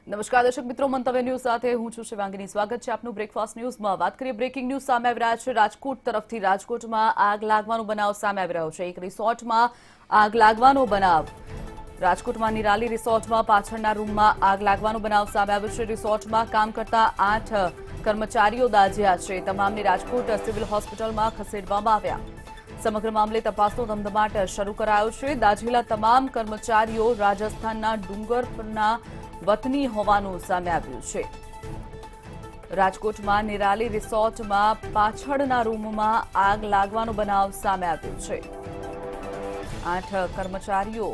નમસ્કાર દર્શક મિત્રો, મંતવ્ય ન્યૂઝ સાથે હું છું શિવાંગીની. સ્વાગત છે આપનું બ્રેકફાસ્ટ ન્યૂઝમાં. વાત કરીએ બ્રેકિંગ ન્યૂઝ સામે આવી રહ્યા છે રાજકોટ તરફથી. રાજકોટમાં આગ લાગવાનો બનાવ સામે આવી રહ્યો છે. એક રિસોર્ટમાં આગ લાગવાનો બનાવ. રાજકોટમાં નિરાલી રિસોર્ટમાં પાછળના રૂમમાં આગ લાગવાનો બનાવ સામે આવ્યો છે. રિસોર્ટમાં કામ કરતા 8 કર્મચારીઓ દાઝ્યા છે. તમામને રાજકોટ સિવિલ હોસ્પિટલમાં ખસેડવામાં આવ્યા. સમગ્ર મામલે તપાસનો ધમધમાટ શરૂ કરાયો છે. દાઝેલા તમામ કર્મચારીઓ રાજસ્થાનના ડુંગર પરના વતની હોવાનું સામે આવ્યું છે. રાજકોટમાં નિરાલી રિસોર્ટમાં પાછળના રૂમમાં આગ લાગવાનો બનાવ સામે આવ્યો છે. 8 કર્મચારીઓ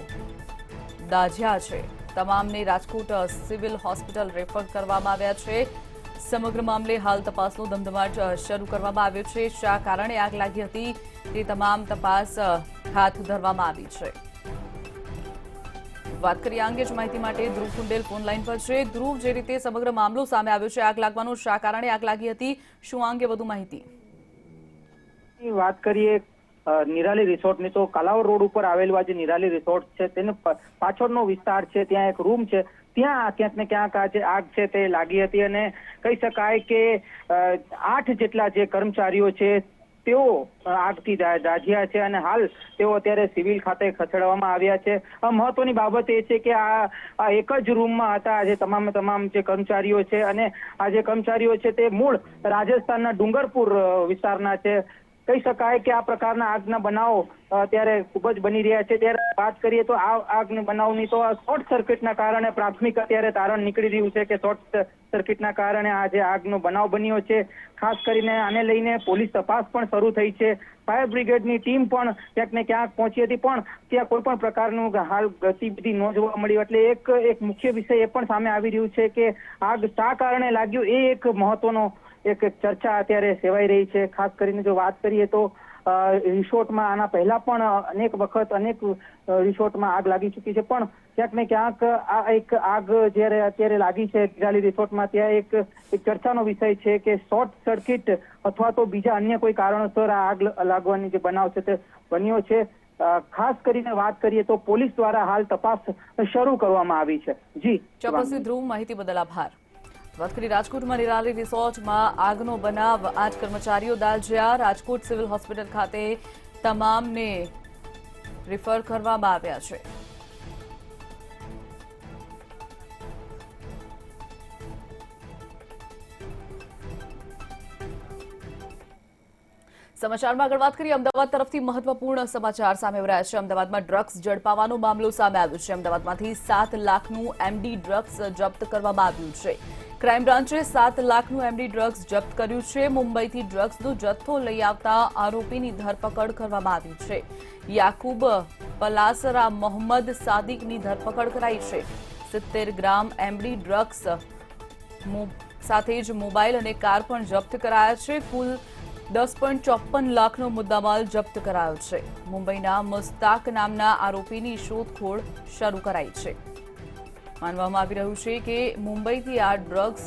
દાઝ્યા છે. તમામને રાજકોટ સિવિલ હોસ્પિટલ રેફર કરવામાં આવ્યા છે. સમગ્ર મામલે હાલ તપાસનો ધમધમાટ શરૂ કરવામાં આવ્યો છે. શા કારણે આગ લાગી હતી તે તમામ તપાસ હાથ ધરવામાં આવી છે. વાત કરીએ અંગે જ માહિતી માટે ધ્રુવ કુંડેલ ફોનલાઈન પર છે. ધ્રુવ, જે રીતે સમગ્ર મામલો સામે આવ્યો છે આગ લાગવાનો, શા કારણે આગ લાગી હતી, શું અંગે વધુ માહિતી? વાત કરીએ નિરાલી રિસોર્ટની તો કાલાવડ રોડ ઉપર આવેલું આ જે નિરાલી રિસોર્ટ છે તેનો પાછળનો વિસ્તાર છે, ત્યાં એક રૂમ છે, ત્યાં ક્યાંક ને ક્યાંક આ જે આગ છે તે લાગી હતી અને કહી શકાય કે 8 જેટલા જે કર્મચારીઓ છે તેઓ આગથી દાઝ્યા છે અને હાલ તેઓ અત્યારે સિવિલ ખાતે ખસેડવામાં આવ્યા છે. મહત્વની બાબત એ છે કે આ એક જ રૂમમાં હતા જે તમામ જે કર્મચારીઓ છે અને આ જે કર્મચારીઓ છે તે મૂળ રાજસ્થાનના ડુંગરપુર વિસ્તારના છે. કહી શકાય કે આ પ્રકારના આગના બનાવો અત્યારે ખૂબ જ બની રહ્યા છે. ત્યારે વાત કરીએ તો આ આગના બનાવની તો શોર્ટ સર્કિટના કારણે પ્રાથમિક અત્યારે તારણ નીકળી રહ્યું છે કે શોર્ટ સર્કિટના કારણે આ જે આગનો બનાવ બન્યો છે. ખાસ કરીને આને લઈને પોલીસ તપાસ પણ શરૂ થઈ છે. ફાયર બ્રિગેડની ટીમ પણ ક્યાંક ને ક્યાંક પહોંચી હતી, પણ ત્યાં કોઈ પણ પ્રકારનું હાલ ગતિવિધિ ન જોવા મળી. એટલે એક મુખ્ય વિષય એ પણ સામે આવી રહ્યું છે કે આગ શા કારણે લાગ્યું એ એક મહત્વનો એક ચર્ચા અત્યારે સેવાઈ રહી છે. ખાસ કરીને જો વાત કરીએ તો રિસોર્ટમાં આના પહેલા પણ અનેક વખત અનેક રિસોર્ટમાં આગ લાગી ચૂકી છે, પણ ક્યાંક ને ક્યાંક આ એક આગ જ્યારે અત્યારે લાગી છે નિરાલી રિસોર્ટમાં, ત્યાં એક ચર્ચાનો વિષય છે કે શોર્ટ સર્કિટ અથવા તો બીજા અન્ય કોઈ કારણોસર આ આગ લાગવાની જે બનાવ છે તે બન્યો છે. ખાસ કરીને વાત કરીએ તો પોલીસ દ્વારા હાલ તપાસ શરૂ કરવામાં આવી છે. જી ચોક્કસ ધ્રુવ, માહિતી બદલ આભાર. વાત કરી રાજકોટમાં નિરાલી રિસોર્ટમાં આગનો બનાવ, 8 કર્મચારીઓ દાઝ્યા. રાજકોટ સિવિલ હોસ્પિટલ ખાતે તમામને રિફર કરવામાં આવ્યા છે. સમાચારમાં આગળ વાત કરીએ અમદાવાદ તરફથી મહત્વપૂર્ણ સમાચાર સામે આવી રહ્યા છે. અમદાવાદમાં ડ્રગ્સ ઝડપાવાનો મામલો સામે આવ્યો છે. અમદાવાદમાંથી 7 લાખનું એમડી ડ્રગ્સ જપ્ત કરવામાં આવ્યું છે. ક્રાઇમ બ્રાન્ચે 7 લાખનું એમડી ડ્રગ્સ જપ્ત કર્યું છે. મુંબઈથી ડ્રગ્સનો જથ્થો લઈ આવતા આરોપીની ધરપકડ કરવામાં આવી છે. યાકુબ પલાસરા મોહમ્મદ સાદિકની ધરપકડ કરાઈ છે. 70 ગ્રામ એમડી ડ્રગ્સ સાથે જ મોબાઈલ અને કાર પણ જપ્ત કરાયા છે. કુલ 10.54 લાખનો મુદ્દામાલ જપ્ત કરાયો છે. મુંબઈના મુસ્તાક નામના આરોપીની શોધખોળ શરૂ કરાઈ છે. માનવામાં આવી રહ્યું છે કે મુંબઈથી આ ડ્રગ્સ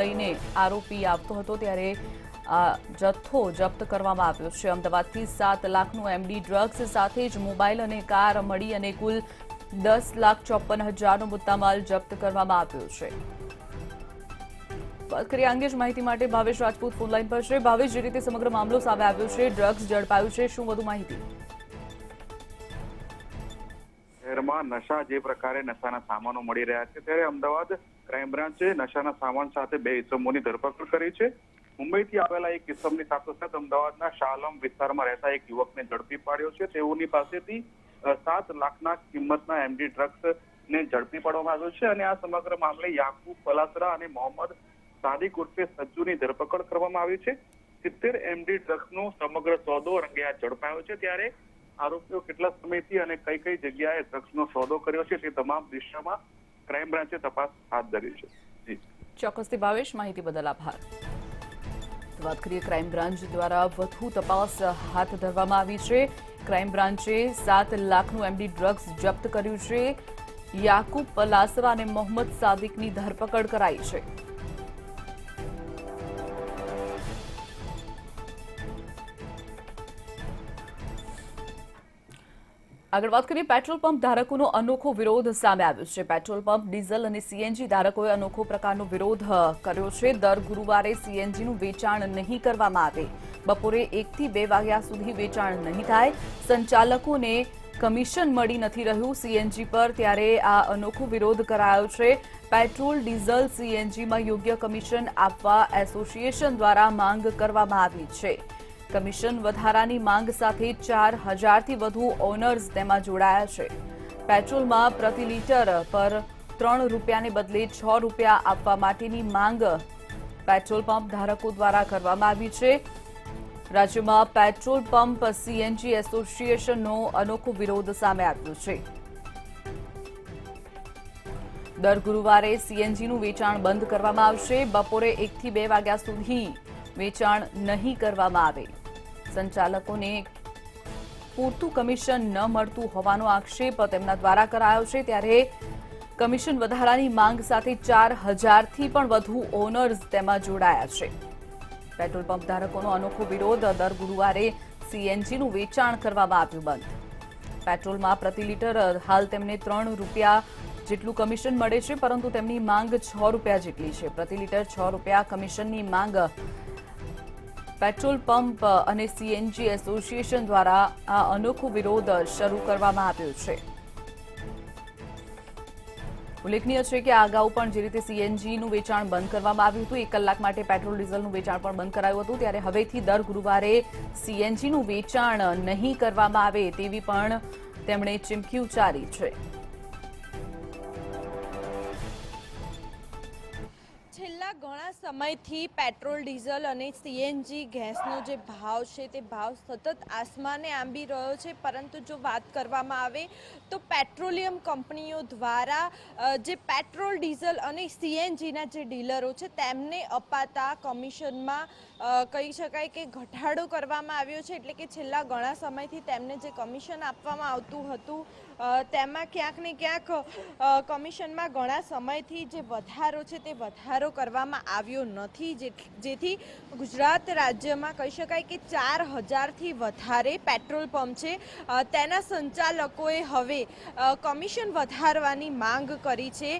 લઈને આરોપી આવતો હતો ત્યારે આ જથ્થો જપ્ત કરવામાં આવ્યો છે. અમદાવાદથી 7 લાખનું એમડી ડ્રગ્સ સાથે જ મોબાઈલ અને કાર મળી અને કુલ 10,54,000નો મુદ્દામાલ જપ્ત કરવામાં આવ્યો છે. વાત કરીએ અંગે જ માહિતી માટે ભાવેશ રાજપૂત ફોનલાઈન પર છે. ભાવેશ, જે રીતે સમગ્ર મામલો સામે આવ્યો છે, ડ્રગ્સ ઝડપાયું છે, શું વધુ માહિતી? શહેરમાં નશા જે પ્રકારે નશાના સામાનો મળી રહ્યા છે ત્યારે અમદાવાદ ક્રાઇમ બ્રાન્ચે નશાના સામાન સાથે 2 ઇસમોની ધરપકડ કરી છે. મુંબઈથી આવેલા એક ઇસમની સાથોસાથ અમદાવાદના શાહઆલમ વિસ્તારમાં રહેતા એક યુવકને ઝડપી પાડ્યો છે. તેઓની પાસેથી 7 લાખના કિંમતના એમડી ડ્રગ્સને ઝડપી પાડવામાં આવ્યો છે અને આ સમગ્ર મામલે યાકુબ પલાસરા અને મોહમ્મદ સાદિક ઉર્ફે સજ્જુની ધરપકડ કરવામાં આવી છે. 70 એમડી ડ્રગ્સનો સમગ્ર સોદો રંગે હાથ ઝડપાયો છે. ત્યારે આરોપીઓ કેટલા સમયથી અને કઈ કઈ જગ્યાએ ડ્રગ્સનો સોદો કર્યો છે તે તમામ દિશામાં ક્રાઇમ બ્રાન્ચે તપાસ હાથ ધરી છે. ચોક્કસથી ભાવેશ, માહિતી બદલ આભાર. વાત કરીએ ક્રાઇમ બ્રાન્ચ દ્વારા વધુ તપાસ હાથ ધરવામાં આવી છે. ક્રાઇમ બ્રાન્ચે 7 લાખનું એમડી ડ્રગ્સ જપ્ત કર્યું છે. યાકુબ પલાસરા અને મોહમ્મદ સાદિકની ધરપકડ કરાઈ છે. આગળ વાત કરીએ પેટ્રોલ પંપ ધારકોનો અનોખો વિરોધ સામે આવ્યો છે। પેટ્રોલ પંપ ડીઝલ અને સીએનજી ધારકોએ અનોખો પ્રકારનો વિરોધ કર્યો છે। દર ગુરુવારે સીએનજીનું વેચાણ નહીં કરવામાં આવે, બપોરે 1 થી 2 વાગ્યા સુધી વેચાણ નહીં થાય, સંચાલકોને કમિશન મળી નથી રહ્યું સીએનજી પર, ત્યારે આ અનોખો વિરોધ કરાયો છે। પેટ્રોલ ડીઝલ સીએનજીમાં યોગ્ય કમિશન આપવા એસોસિએશન દ્વારા માંગ કરવામાં આવી છે। કમિશન વધારાની માંગ સાથે 4000થી વધુ ઓનર્સ તેમાં જોડાયા છે। પેટ્રોલમાં પ્રતિ લીટર પર 3 રૂપિયાને બદલે 6 રૂપિયા આપવા માટેની માંગ પેટ્રોલ પંપ ધારકો દ્વારા કરવામાં આવી છે। રાજ્યમાં પેટ્રોલ પંપ સીએનજી એસોસિએશનનો અનોખો વિરોધ સામે આવ્યો છે। દર ગુરુવારે સીએનજીનું વેચાણ બંધ કરવામાં આવશે, બપોરે 1 થી 2 વાગ્યા સુધી વેચાણ નહીં કરવામાં આવે, સંચાલકોને પૂરતું કમિશન ન મળતું હોવાનો આક્ષેપ તેમના દ્વારા કરાયો છે। ત્યારે કમિશન વધારાની માંગ સાથે 4000થી પણ વધુ ઓનર્સ તેમાં જોડાયા છે। પેટ્રોલ પંપ ધારકોનો અનોખો વિરોધ, દર ગુરુવારે સીએનજીનું વેચાણ કરવામાં આવ્યું બંધ। પેટ્રોલમાં પ્રતિ લીટર હાલ તેમને 3 રૂપિયા જેટલું કમિશન મળે છે, પરંતુ તેમની માંગ 6 રૂપિયા જેટલી છે। પ્રતિ લીટર 6 રૂપિયા કમિશનની માંગ પેટ્રોલ પંપ અને સીએનજી એસોસિએશન દ્વારા આ અનોખો વિરોધ શરૂ કરવામાં આવ્યો છે। ઉલ્લેખનીય છે કે આ અગાઉ પણ જે રીતે સીએનજીનું વેચાણ બંધ કરવામાં આવ્યું હતું, 1 કલાક માટે પેટ્રોલ ડીઝલનું વેચાણ પણ બંધ કરાયું હતું, ત્યારે હવેથી દર ગુરુવારે સીએનજીનું વેચાણ નહીં કરવામાં આવે તેવી પણ તેમણે ચીમકી ઉચ્ચારી છે। છેલ્લા ઘણા સમયથી પેટ્રોલ ડીઝલ અને સીએનજી ગેસનો જે ભાવ છે તે ભાવ સતત આસમાને આંબી રહ્યો છે, પરંતુ જો વાત કરવામાં આવે તો પેટ્રોલિયમ કંપનીઓ દ્વારા જે પેટ્રોલ ડીઝલ અને સીએનજીના જે ડીલરો છે તેમને અપાતા કમિશનમાં કહી શકાય કે ઘટાડો કરવામાં આવ્યો છે। એટલે કે છેલ્લા ઘણા સમયથી તેમને જે કમિશન આપવામાં આવતું હતું તેમાં ક્યાંક ને ક્યાંક કમિશનમાં ઘણા સમયથી જે વધારો છે તે વધારો કરવામાં આવ્યો નથી, જેથી ગુજરાત રાજ્યમાં કહી શકાય કે 4000થી વધારે પેટ્રોલ પંપ છે તેના સંચાલકોએ હવે કમિશન વધારવાની માંગ કરી છે।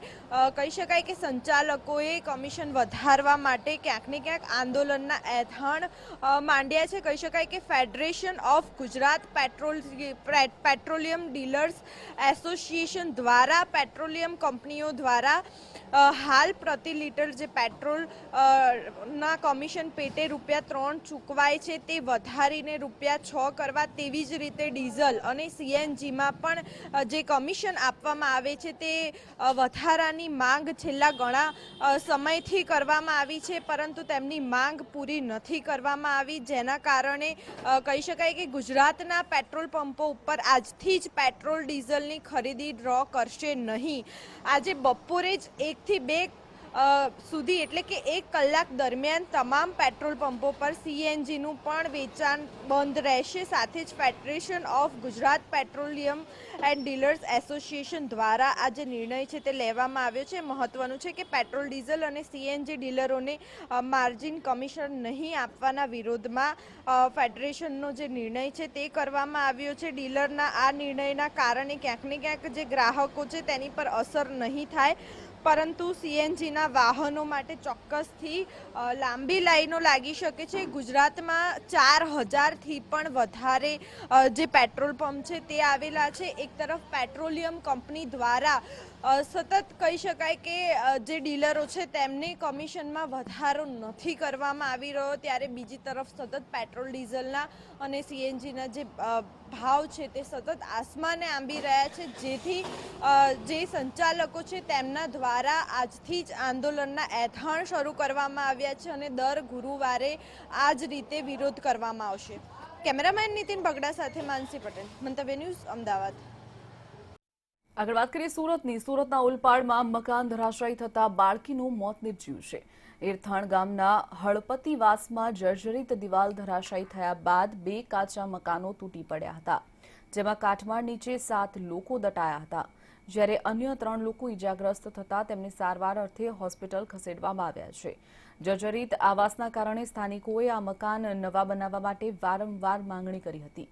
કહી શકાય કે સંચાલકોએ કમિશન વધારવા માટે ક્યાંક ને ક્યાંક આંદોલનના એંધાણ માંડ્યા છે। કહી શકાય કે federation of Gujarat petroleum dealers association દ્વારા પેટ્રોલિયમ કંપનીઓ દ્વારા હાલ પ્રતિ લીટર જે પેટ્રોલ ના કમિશન પેટે ₹3 ચૂકવાય છે તે વધારીને ₹6 કરવા, તેવી જ રીતે ડીઝલ અને સીએનજીમાં પણ જે કમિશન આપવામાં આવે છે તે વધારાની માંગ છેલ્લા ઘણા સમયથી કરવામાં આવી છે, પરંતુ તેમની માંગ પૂરી નથી કરવામાં આવી, જેના કારણે કહી શકાય કે ગુજરાતના પેટ્રોલ પંપો ઉપર આજથી જ પેટ્રોલ ડીઝલની ખરીદી ડ્રો કરશે નહીં। આજે બપોરે જ 1 થી 2 સુધી એટલે કે 1 કલાક દરમિયાન તમામ પેટ્રોલ પંપો પર સીએનજીનું પણ વેચાણ બંધ રહેશે। સાથે જ federation of Gujarat petroleum and dealers association દ્વારા આ જે નિર્ણય છે તે લેવામાં આવ્યો છે। મહત્વનું છે કે પેટ્રોલ ડીઝલ અને સીએનજી ડીલરોને માર્જિન કમિશન નહીં આપવાના વિરોધમાં ફેડરેશનનો જે નિર્ણય છે તે કરવામાં આવ્યો છે। ડીલરના આ નિર્ણયના કારણે ક્યાંક ને ક્યાંક જે ગ્રાહકો છે તેની પર અસર નહીં થાય, પરંતુ સીએનજીના વાહનો માટે ચોક્કસથી લાંબી લાઈનો લાગી શકે છે। ગુજરાતમાં 4000થી પણ વધારે જે પેટ્રોલ પંપ છે તે આવેલા છે। એક તરફ પેટ્રોલિયમ કંપની દ્વારા સતત કહી શકાય કે જે ડીલરો છે તેમને કમિશનમાં વધારો નથી કરવામાં આવી રહ્યો, ત્યારે બીજી તરફ સતત પેટ્રોલ ડીઝલના અને સીએનજીના જે ભાવ છે તે સતત આસમાને આંબી રહ્યા છે, જેથી જે સંચાલકો છે તેમના દ્વારા આજથી જ આંદોલનના એંધાણ શરૂ કરવામાં આવ્યા છે અને દર ગુરુવારે આ જ રીતે વિરોધ કરવામાં આવશે। કેમેરામેન નીતિન બગડા સાથે માનસી પટેલ, મંતવ્ય ન્યૂઝ, અમદાવાદ। આગળ વાત કરીએ સુરતની। સુરતના ઓલપાડમાં મકાન ધરાશાયી થતા બાળકીનું મોત નીપજ્યું છે। એરથાણ ગામના હળપતિવાસમાં જર્જરિત દિવાલ ધરાશાયી થયા બાદ 2 કાચા મકાનો તૂટી પડ્યા હતા, જેમાં કાટમાળ નીચે 7 લોકો દટાયા હતા, જ્યારે અન્ય 3 લોકો ઇજાગ્રસ્ત થતા તેમને સારવાર અર્થે હોસ્પિટલ ખસેડવામાં આવ્યા છે। જર્જરિત આવાસના કારણે સ્થાનિકોએ આ મકાન નવા બનાવવા માટે વારંવાર માંગણી કરી હતી।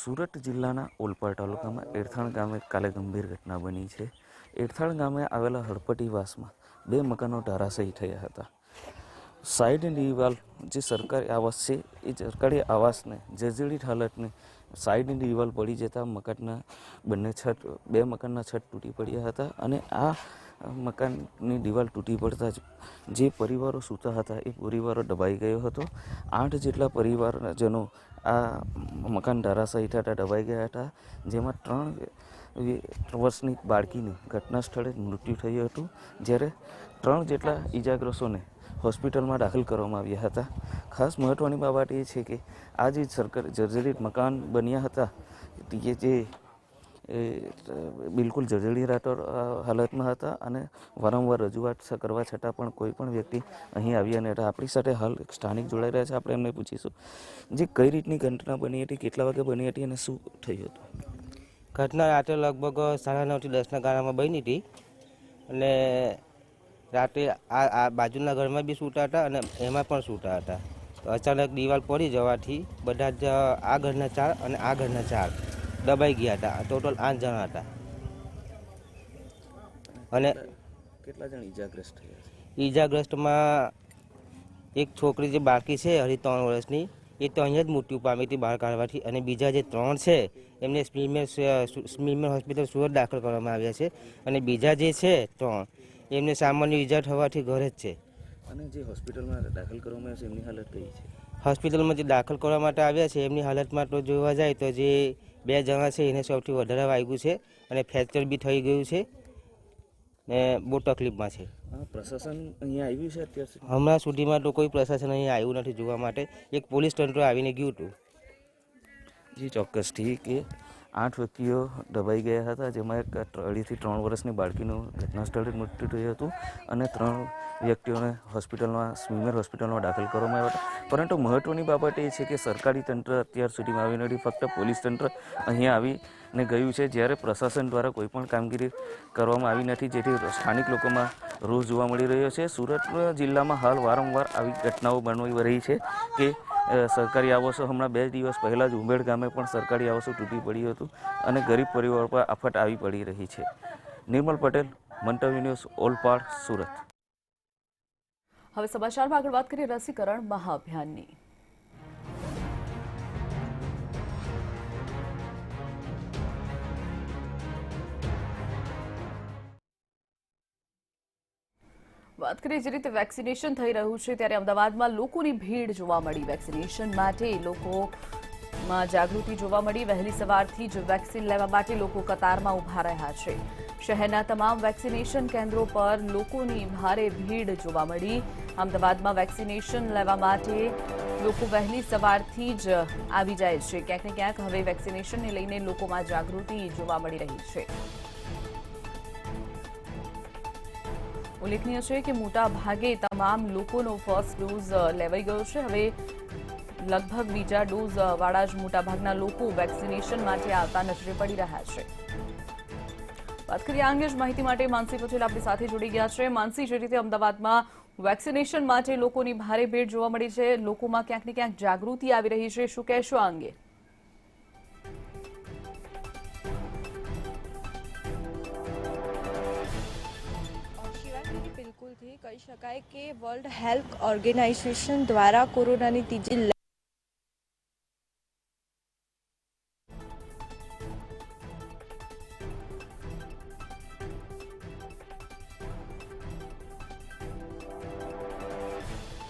સુરત જિલ્લાના ઓલપાડ તાલુકામાં એરથાણ ગામે કાલે ગંભીર ઘટના બની છે. એરથાણ ગામે આવેલા હળપટીવાસમાં 2 મકાનો ધરાશાયી થયા હતા. સાઈડની દિવાલ જે સરકારી આવાસ છે એ સરકારી આવાસને જર્જરિત હાલતને સાઈડની દિવાલ પડી જતા મકાનના બે મકાનના છત તૂટી પડ્યા હતા અને આ મકાનની દિવાલ તૂટી પડતા જ જે પરિવારો સૂતા હતા એ પરિવારો દબાઈ ગયો હતો. 8 જેટલા પરિવારજનો આ મકાન ધરાશાયી થતા દબાઈ ગયા હતા, જેમાં 3 વર્ષની બાળકીનું ઘટના સ્થળે મૃત્યુ થયું હતું, જ્યારે 3 જેટલા ઈજાગ્રસ્તોને હોસ્પિટલમાં દાખલ કરવામાં આવ્યા હતા. ખાસ મહત્ત્વની બાબત એ છે કે આ જે સરકાર જર્જરિત મકાન બન્યા હતા જે બિલકુલ જર્જરિત હાલતમાં હતા અને વારંવાર રજૂઆત કરવા છતાં પણ કોઈ પણ વ્યક્તિ અહીં આવ્યા ન હતા. આપણી સાથે હાલ એક સ્થાનિક જોડાઈ રહ્યા છે, આપણે એમને પૂછીશું જે કઈ રીતની ઘટના બની હતી, કેટલા વાગે બની હતી અને શું થયું હતું. ઘટના રાત્રે લગભગ 9:30 થી 10ના ગાળામાં બની હતી અને રાત્રે આ બાજુના ઘરમાં બી સૂતા હતા અને એમાં પણ સૂતા હતા. તો અચાનક દિવાલ પડી જવાથી બધા જ આ ઘરના 4 અને આ ઘરના 4 દબાઈ ગયા હતા. ટોટલ 8 જણા હતા અને કેટલા જણ ઈજાગ્રસ્ત થયા છે? ઈજાગ્રસ્તમાં એક છોકરી જે બાકી છે 3 વર્ષની, એ તો અહીંયા જ મૃત્યુ પામી હતી બહાર કાઢવાથી, અને બીજા જે 3 છે એમને સ્મીમેર હોસ્પિટલ સુરત દાખલ કરવામાં આવ્યા છે અને બીજા જે છે 3 એમને સામાન્ય ઈજા થવાથી ઘરે જ છે. અને જે હોસ્પિટલમાં દાખલ કરવામાં આવ્યા છે એમની હાલત કઈ છે? હોસ્પિટલમાં જે દાખલ કરવા માટે આવ્યા છે એમની હાલતમાં તો જોવા જાય તો જે 2 જણા છે એને સૌથી વધારે વાગ્યું છે અને ફ્રેક્ચર બી થઈ ગયું છે ને બહુ તકલીફમાં છે. પ્રશાસન અહીંયા આવ્યું છે અત્યાર સુધી? હમણાં સુધીમાં તો કોઈ પ્રશાસન અહીંયા આવ્યું નથી જોવા માટે. એક પોલીસ તંત્ર આવીને ગયું હતું. જી ચોક્કસથી કે 8 વ્યક્તિઓ દબાઈ ગયા હતા, જેમાં એક 2.5 થી 3 વર્ષની બાળકીનું ઘટના સ્થળે મૃત્યુ થયું હતું અને 3 વ્યક્તિઓને સ્મીમેર હોસ્પિટલમાં દાખલ કરવામાં આવ્યા હતા. પરંતુ મહત્ત્વની બાબત એ છે કે સરકારી તંત્ર અત્યાર સુધીમાં આવ્યું નથી, ફક્ત પોલીસ તંત્ર અહીંયા આવીને ગયું છે, જ્યારે પ્રશાસન દ્વારા કોઈ પણ કામગીરી કરવામાં આવી નથી, જેથી સ્થાનિક લોકોમાં રોષ જોવા મળી રહ્યો છે. સુરત જિલ્લામાં હાલ વારંવાર આવી ઘટનાઓ બની રહી છે કે સરકારી આવાસો હમણાં 2 દિવસ પહેલાં જ ઉંબેડ ગામે પણ સરકારી આવાસો તૂટી પડ્યું હતું અને ગરીબ પરિવારો પર આફત આવી પડી રહી છે. નિર્મલ પટેલ, મંતવ્ય ન્યૂઝ, ઓલપાડ, સુરત. હવે સમાચારમાં આગળ વાત કરીએ રસીકરણ મહાઅભિયાનની. વાત કરીએ જે રીતે વેક્સિનેશન થઈ રહ્યું છે ત્યારે અમદાવાદમાં લોકોની ભીડ જોવા મળી. વેક્સિનેશન માટે લોકોમાં જાગૃતિ જોવા મળી. વહેલી સવારથી જ વેક્સિન લેવા માટે લોકો કતારમાં ઊભા રહ્યા છે. શહેરના તમામ વેક્સિનેશન કેન્દ્રો પર લોકોની ભારે ભીડ જોવા મળી. અમદાવાદમાં વેક્સિનેશન લેવા માટે લોકો વહેલી સવારથી જ આવી જાય છે. ક્યાંક ને ક્યાંક હવે વેક્સિનેશનને લઈને લોકોમાં જાગૃતિ જોવા મળી રહી છે. ઉલ્લેખનીય છે કે મોટા ભાગે તમામ લોકોનો ફર્સ્ટ ડોઝ લેવાઈ ગયો છે. હવે લગભગ બીજા ડોઝ વાળા જ મોટાભાગના લોકો વેક્સિનેશન માટે આવતા નજરે પડી રહ્યા છે. વાત કરીએ આ અંગે જ માહિતી માટે માનસી પટેલ આપણી સાથે જોડી ગયા છે. માનસી, જે રીતે અમદાવાદમાં વેક્સિનેશન માટે લોકોની ભારે ભીડ જોવા મળી છે, લોકોમાં ક્યાંક ને ક્યાંક જાગૃતિ આવી રહી છે, શું કહેશો આ અંગે? બિલકુલથી કહી શકાય કે વર્લ્ડ હેલ્થ ઓર્ગેનાઇઝેશન દ્વારા કોરોનાની ત્રીજી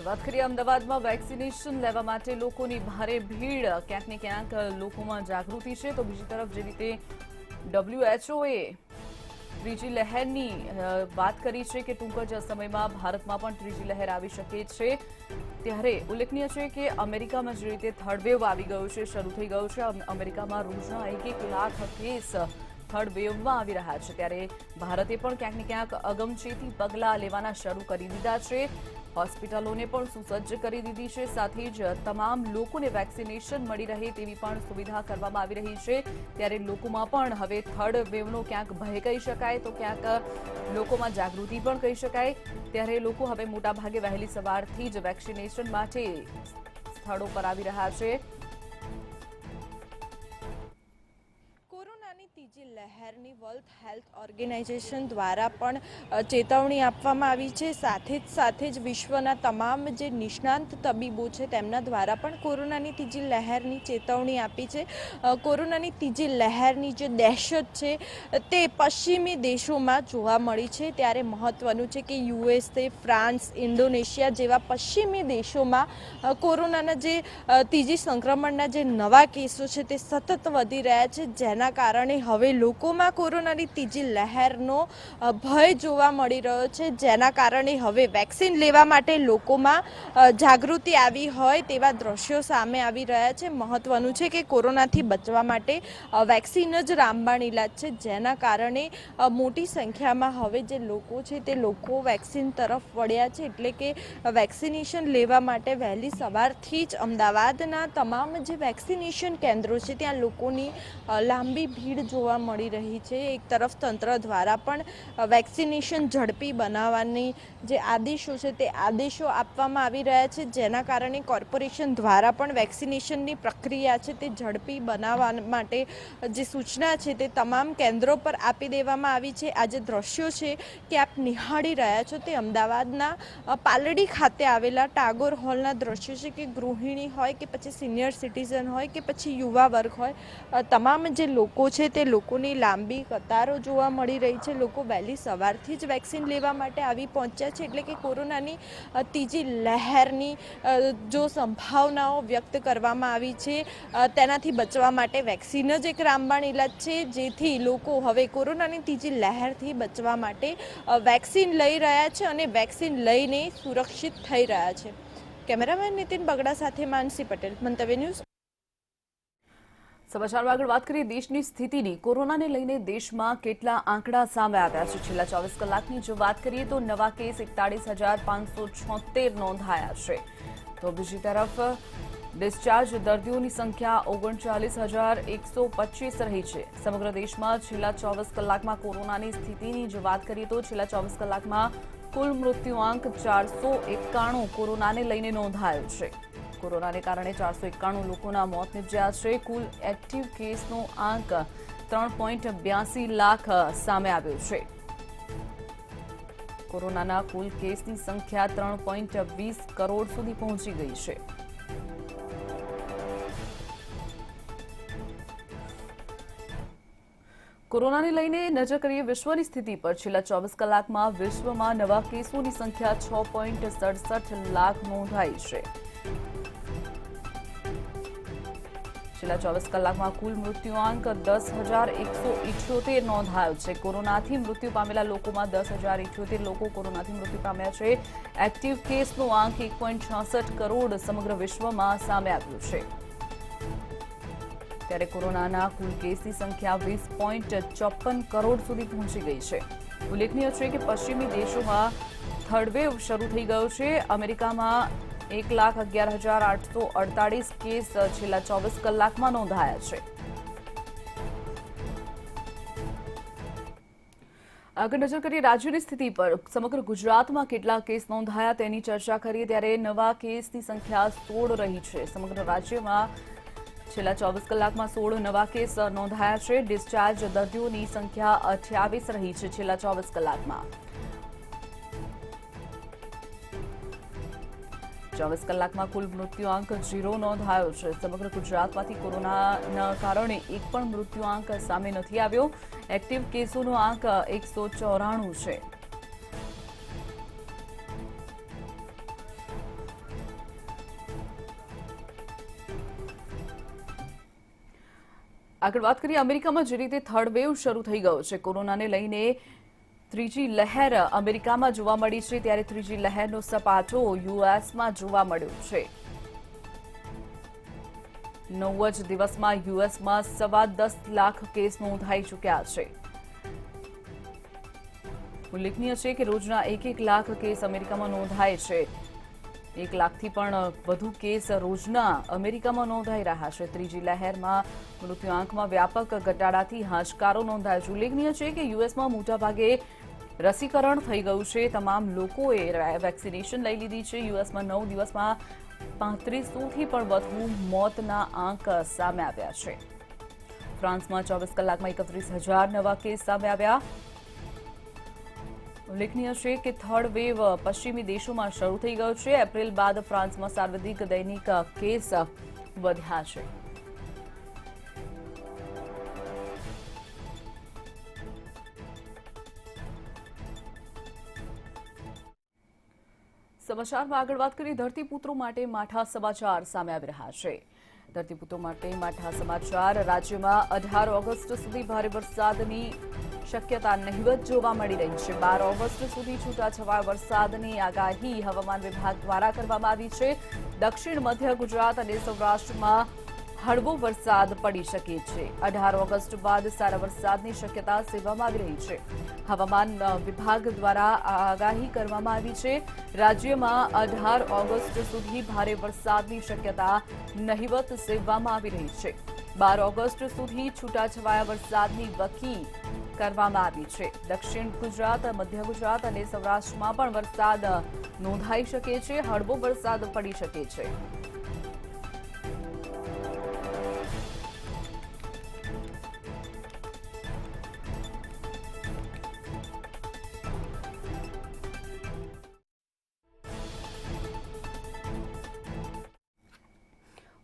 વાત કરીએ અમદાવાદમાં વેક્સિનેશન લેવા માટે લોકોની ભારે ભીડ, ક્યાંક ને ક્યાંક લોકોમાં જાગૃતિ છે. તો બીજી તરફ જે રીતે WHO ત્રીજી લહેરની વાત કરી છે કે ટૂંક જ સમયમાં ભારતમાં પણ ત્રીજી લહેર આવી શકે છે, ત્યારે ઉલ્લેખનીય છે કે અમેરિકામાં જે રીતે થર્ડ વેવ આવી ગયો છે, શરૂ થઈ ગયો છે. અમેરિકામાં રોજના 1 લાખ કેસ થર્ડ વેવમાં આવી રહ્યા છે, ત્યારે ભારતે પણ ક્યાંક ને ક્યાંક અગમચેતી પગલાં લેવાના શરૂ કરી દીધા છે. હોસ્પિટલોને પણ સુસજ્જ કરી દીધી છે. સાથે જ તમામ લોકોને વેક્સિનેશન મળી રહે તેવી પણ સુવિધા કરવામાં આવી રહી છે. ત્યારે લોકોમાં પણ હવે થર્ડ વેવનો ક્યાંક ભય કહી શકાય તો ક્યાંક લોકોમાં જાગૃતિ પણ કહી શકાય. ત્યારે લોકો હવે મોટાભાગે વહેલી સવારથી જ વેક્સિનેશન માટે સ્થળો પર આવી રહ્યા છે. લહેરની વર્લ્ડ હેલ્થ ઓર્ગેનાઇઝેશન દ્વારા પણ ચેતવણી આપવામાં આવી છે. સાથે જ વિશ્વના તમામ જે નિષ્ણાંત તબીબો છે તેમના દ્વારા પણ કોરોનાની ત્રીજી લહેરની ચેતવણી આપી છે. કોરોનાની ત્રીજી લહેરની જે દહેશત છે તે પશ્ચિમી દેશોમાં જોવા મળી છે. ત્યારે મહત્વનું છે કે USA, ફ્રાન્સ, ઇન્ડોનેશિયા જેવા પશ્ચિમી દેશોમાં કોરોનાના જે ત્રીજી સંક્રમણના જે નવા કેસો છે તે સતત વધી રહ્યા છે, જેના કારણે હવે લોકોમાં કોરોનાની ત્રીજી લહેરનો ભય જોવા મળી રહ્યો છે. જેના કારણે હવે વેક્સિન લેવા માટે લોકોમાં જાગૃતિ આવી હોય તેવા દ્રશ્યો સામે આવી રહ્યા છે. મહત્વનું છે કે કોરોનાથી બચવા માટે વેક્સિન જ રામબાણ ઇલાજ છે, જેના કારણે મોટી સંખ્યામાં હવે જે લોકો છે તે લોકો વેક્સિન તરફ વળ્યા છે. એટલે કે વેક્સિનેશન લેવા માટે વહેલી સવારથી જ અમદાવાદના તમામ જે વેક્સિનેશન કેન્દ્રો છે ત્યાં લોકોની લાંબી ભીડ જોવા મળી રહી છે. એક તરફ તંત્ર દ્વારા પણ વેક્સિનેશન ઝડપી બનાવવાની જે આદેશો છે તે આદેશો આપવામાં આવી રહ્યા છે, જેના કારણે કોર્પોરેશન દ્વારા પણ વેક્સિનેશનની પ્રક્રિયા છે તે ઝડપી બનાવવા માટે જે સૂચના છે તે તમામ કેન્દ્રો પર આપી દેવામાં આવી છે. આ જે દ્રશ્યો છે કે આપ નિહાળી રહ્યા છો તે અમદાવાદના પાલડી ખાતે આવેલા ટાગોર હોલના દ્રશ્યો છે કે ગૃહિણી હોય કે પછી સિનિયર સિટીઝન હોય કે પછી યુવા વર્ગ હોય, તમામ જે લોકો છે તે લોકોની લાંબી કતારો જોવા મળી રહી છે. લોકો વહેલી સવારથી જ વેક્સિન લેવા માટે આવી પહોંચ્યા છે. એટલે કે કોરોનાની ત્રીજી લહેરની જો સંભાવનાઓ વ્યક્ત કરવામાં આવી છે તેનાથી બચવા માટે વેક્સિન જ એક રામબાણ ઇલાજ છે, જેથી લોકો હવે કોરોનાની ત્રીજી લહેરથી બચવા માટે વેક્સિન લઈ રહ્યા છે અને વેક્સિન લઈને સુરક્ષિત થઈ રહ્યા છે. કેમેરામેન નીતિન બગડા સાથે માનસી પટેલ, મંતવ્ય ન્યૂઝ. સમાચારમાં આગળ વાત કરીએ દેશની સ્થિતિની. કોરોનાને લઈને દેશમાં કેટલા આંકડા સામે આવ્યા છે. છેલ્લા 24 કલાકની જો વાત કરીએ તો નવા કેસ 41,576 નોંધાયા છે. તો બીજી તરફ ડિસ્ચાર્જ દર્દીઓની સંખ્યા 39,125 રહી છે. સમગ્ર દેશમાં છેલ્લા 24 કલાકમાં કોરોનાની સ્થિતિની જો વાત કરીએ તો છેલ્લા 24 કલાકમાં કુલ મૃત્યુઆંક 491 કોરોનાને લઈને નોંધાયો છે. કોરોનાને કારણે 491 લોકોના મોત નિપજ્યા છે. કુલ એક્ટિવ કેસનો આંક 3.82 લાખ સામે આવ્યો છે. કોરોનાના કુલ કેસની સંખ્યા 3.20 કરોડ સુધી પહોંચી ગઈ છે. કોરોનાને લઈને નજર કરીએ વિશ્વની સ્થિતિ પર. છેલ્લા 24 કલાકમાં વિશ્વમાં નવા કેસોની સંખ્યા 6.67 લાખ નોંધાઈ છે. છેલ્લા 24 કલાકમાં કુલ મૃત્યુઆંક 10,178 નોંધાયો છે. કોરોનાથી મૃત્યુ પામેલા લોકોમાં 10,078 લોકો કોરોનાથી મૃત્યુ પામ્યા છે. એક્ટિવ કેસનો આંક 1.66 કરોડ સમગ્ર વિશ્વમાં સામે આવ્યો છે. ત્યારે કોરોનાના કુલ કેસની સંખ્યા 20.54 કરોડ સુધી પહોંચી ગઈ છે. ઉલ્લેખનીય છે કે પશ્ચિમી દેશોમાં થર્ડ વેવ શરૂ થઈ ગયો છે. અમેરિકામાં 1,11,848 કેસ છેલ્લા 24 કલાકમાં નોંધાયા છે. આગળ નજર કરીએ રાજ્યની સ્થિતિ પર. સમગ્ર ગુજરાતમાં કેટલા કેસ નોંધાયા તેની ચર્ચા કરીએ ત્યારે નવા કેસની સંખ્યા 16 રહી છે. સમગ્ર રાજ્યમાં છેલ્લા 24 કલાકમાં 16 નવા કેસ નોંધાયા છે. ડિસ્ચાર્જ દર્દીઓની સંખ્યા 28 રહી છે. છેલ્લા 24 કલાકમાં 24 કલાકમાં કુલ મૃત્યુઆંક 0 નોંધાયો છે. સમગ્ર ગુજરાતમાંથી કોરોનાના કારણે એક પણ મૃત્યુઆંક સામે નથી આવ્યો. એક્ટિવ કેસોનો આંક 194 છે. આગળ વાત કરીએ અમેરિકામાં જે રીતે થર્ડ વેવ શરૂ થઈ ગયો છે કોરોનાને લઈને ત્રીજી લહેર અમેરિકામાં જોવા મળી છે, ત્યારે ત્રીજી લહેરનો સપાટો યુએસમાં જોવા મળ્યો છે. 9 જ દિવસમાં યુએસમાં 10.25 લાખ કેસ નોંધાઈ ચૂક્યા છે. ઉલ્લેખનીય છે કે રોજના 1 લાખ કેસ અમેરિકામાં નોંધાય છે. 1 લાખથી પણ વધુ કેસ રોજના અમેરિકામાં નોંધાઈ રહ્યા છે. ત્રીજી લહેરમાં મૃત્યુઆંકમાં વ્યાપક ઘટાડાથી હાશકારો નોંધાયો છે. ઉલ્લેખનીય છે કે યુએસમાં મોટાભાગે રસીકરણ થઈ ગયું છે. તમામ લોકોએ વેક્સિનેશન લઈ લીધી છે. યુએસમાં 9 દિવસમાં 3500થી પણ વધુ મોતના આંક સામે આવ્યા છે. ફ્રાન્સમાં 24 કલાકમાં 31,000 નવા કેસ સામે આવ્યા. ઉલ્લેખનીય છે કે થર્ડ વેવ પશ્ચિમી દેશોમાં શરૂ થઈ ગયો છે. એપ્રિલ બાદ ફ્રાન્સમાં સર્વાધિક દૈનિક કેસ વધ્યા છે. સમાચારમાં આગળ વાત કરીએ ધરતીપુત્રો માટે માઠા સમાચાર સામે આવી રહ્યા છે. ધરતીપુત્રો માટે માઠા સમાચાર. રાજ્યમાં 18 ઓગસ્ટ સુધી ભારે વરસાદની શક્યતા નહિવત જોવા મળી રહી છે. 12 ઓગસ્ટ સુધી છૂટાછવાયા વરસાદની આગાહી હવામાન વિભાગ દ્વારા કરવામાં આવી છે. દક્ષિણ મધ્ય ગુજરાત અને સૌરાષ્ટ્રમાં હળવો વરસાદ પડી શકે છે. 18 ઓગસ્ટ બાદ સારા વરસાદની શક્યતા સેવવામાં આવી રહી છે. હવામાન વિભાગ દ્વારા આગાહી કરવામાં આવી છે. રાજ્યમાં 18 ઓગસ્ટ સુધી ભારે વરસાદની શક્યતા નહિવત સેવવામાં આવી રહી છે. 12 ઓગસ્ટ સુધી છૂટાછવાયા વરસાદની વકી કરવામાં આવી છે. દક્ષિણ ગુજરાત, મધ્ય ગુજરાત અને સૌરાષ્ટ્રમાં પણ વરસાદ નોંધાઈ શકે છે. હળવો વરસાદ પડી શકે છે.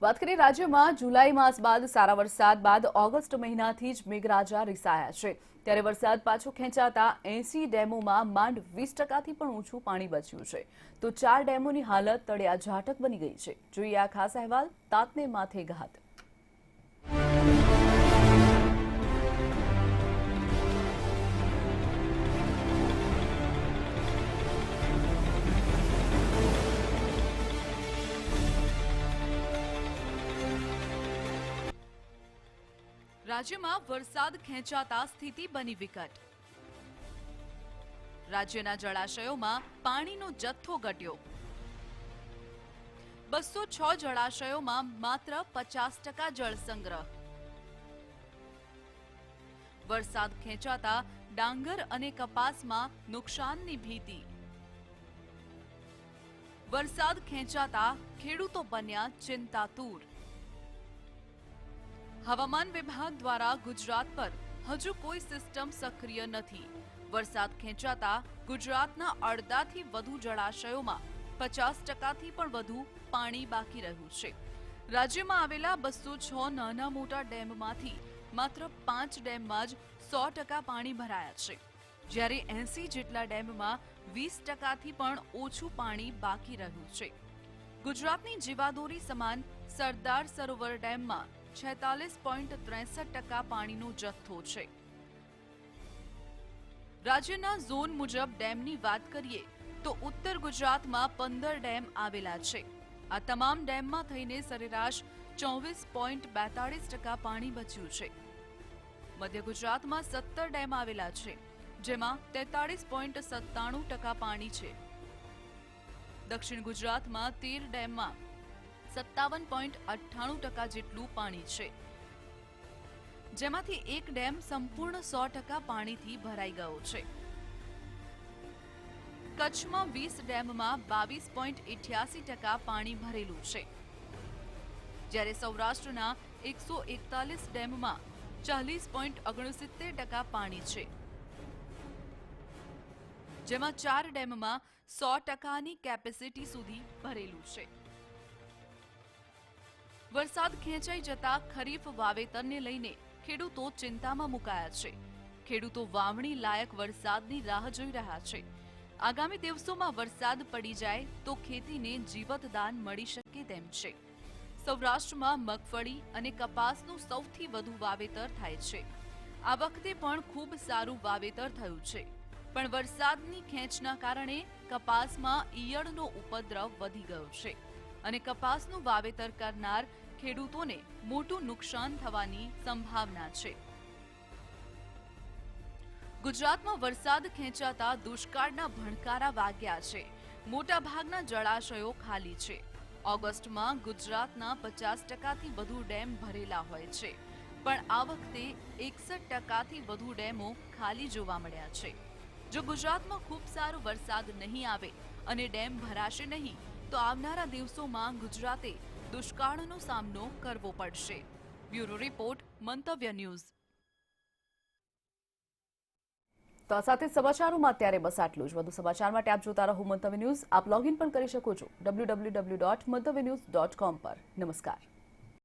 વાત કરીએ રાજ્યમાં જુલાઈ માસ બાદ સારા વરસાદ બાદ ઓગસ્ટ મહિનાથી જ મેઘરાજા રિસાયા છે. ત્યારે વરસાદ પાછો ખેંચાતા 80 ડેમોમાં માંડ 20%થી પણ ઓછું પાણી બચ્યું છે. તો 4 ડેમોની હાલત તળિયા ઝાટક બની ગઈ છે. જોઈએ આ ખાસ અહેવાલ. તાતને માથે ઘાત. રાજ્યમાં વરસાદ ખેંચાતા સ્થિતિ બની વિકટ. રાજ્યના જળાશયોમાં પાણીનો જથ્થો ઘટ્યો. 206 જળાશયોમાં માત્ર 50% જળ સંગ્રહ. વરસાદ ખેંચાતા ડાંગર અને કપાસમાં નુકસાનની ભીતિ. વરસાદ ખેંચાતા ખેડૂતો બન્યા ચિંતાતુર. હવામાન વિભાગ દ્વારા ગુજરાત પર હજુ કોઈ સિસ્ટમ સક્રિય નથી. વરસાદ ખેંચાતા ગુજરાતના અડધાથી વધુ જળાશયોમાં 50%થી પણ વધુ પાણી બાકી રહ્યું છે. રાજ્યમાં આવેલા 206 નાના મોટા ડેમમાંથી માત્ર 5 ડેમમાં જ 100% પાણી ભરાયા છે. જ્યારે 80 જેટલા ડેમમાં 20%થી પણ ઓછું પાણી બાકી રહ્યું છે. ગુજરાતની જીવાદોરી સમાન સરદાર સરોવર ડેમમાં 46.63% પાણીનો જથ્થો છે. રાજ્યના ઝોન મુજબ ડેમની વાત કરીએ તો ઉત્તર ગુજરાતમાં 15 ડેમ આવેલા છે. આ તમામ ડેમમાં થઈને સરેરાશ 24.42% પાણી બચ્યું છે. મધ્ય ગુજરાતમાં 17 ડેમ આવેલા છે, જેમાં 43.97% પાણી છે. દક્ષિણ ગુજરાતમાં 13 ડેમમાં 57.98% જેટલું પાણી છે, જેમાંથી એક ડેમ સંપૂર્ણ 100% પાણીથી ભરાઈ ગયો છે. કચ્છમાં 20 ડેમમાં 22.88% પાણી ભરેલું છે, જ્યારે સૌરાષ્ટ્રના 141 ડેમમાં 40.69% પાણી છે, જેમાં 4 ડેમમાં 100%ની કેપેસિટી સુધી ભરેલું છે. વરસાદ ખેંચાઈ જતા ખરીફ વાવેતરને લઈને ખેડૂતો ચિંતામાં મુકાયા છે. ખેડૂતો વાવણી લાયક વરસાદની રાહ જોઈ રહ્યા છે. આગામી દિવસોમાં વરસાદ પડી જાય તો ખેતીને જીવતદાન મળી શકે તેમ છે. સૌરાષ્ટ્રમાં મગફળી અને કપાસનું સૌથી વધુ વાવેતર થાય છે. આ વખતે પણ ખૂબ સારું વાવેતર થયું છે, પણ વરસાદની ખેંચના કારણે કપાસમાં ઈયળનો ઉપદ્રવ વધી ગયો છે અને કપાસનું વાવેતર કરનાર ખેડૂતોને મોટું નુકસાન થવાની સંભાવના છે. ગુજરાતમાં વરસાદ ખેંચાતા દુષ્કાળના ભણકારા વાગ્યા છે. મોટાભાગના જળાશયો ખાલી છે. ઓગસ્ટમાં ગુજરાતના 50%થી વધુ ડેમ ભરેલા હોય છે, પણ આ વખતે 61%થી વધુ ડેમો ખાલી જોવા મળ્યા છે. જો ગુજરાતમાં ખૂબ સારો વરસાદ નહીં આવે અને ડેમ ભરાશે નહીં તો આવનારા દિવસોમાં ગુજરાતે દુષ્કાળનો સામનો કરવો પડશે. બ્યુરો રિપોર્ટ મંતવ્ય ન્યૂઝ. તો આ સાથે સમાચારોમાં અત્યારે બસ આટલું જ. વધુ સમાચાર માટે આપ જોતા રહો મંતવ્ય ન્યૂઝ. આપ લોગિન પણ કરી શકો છો www.mantavynews.com પર. નમસ્કાર.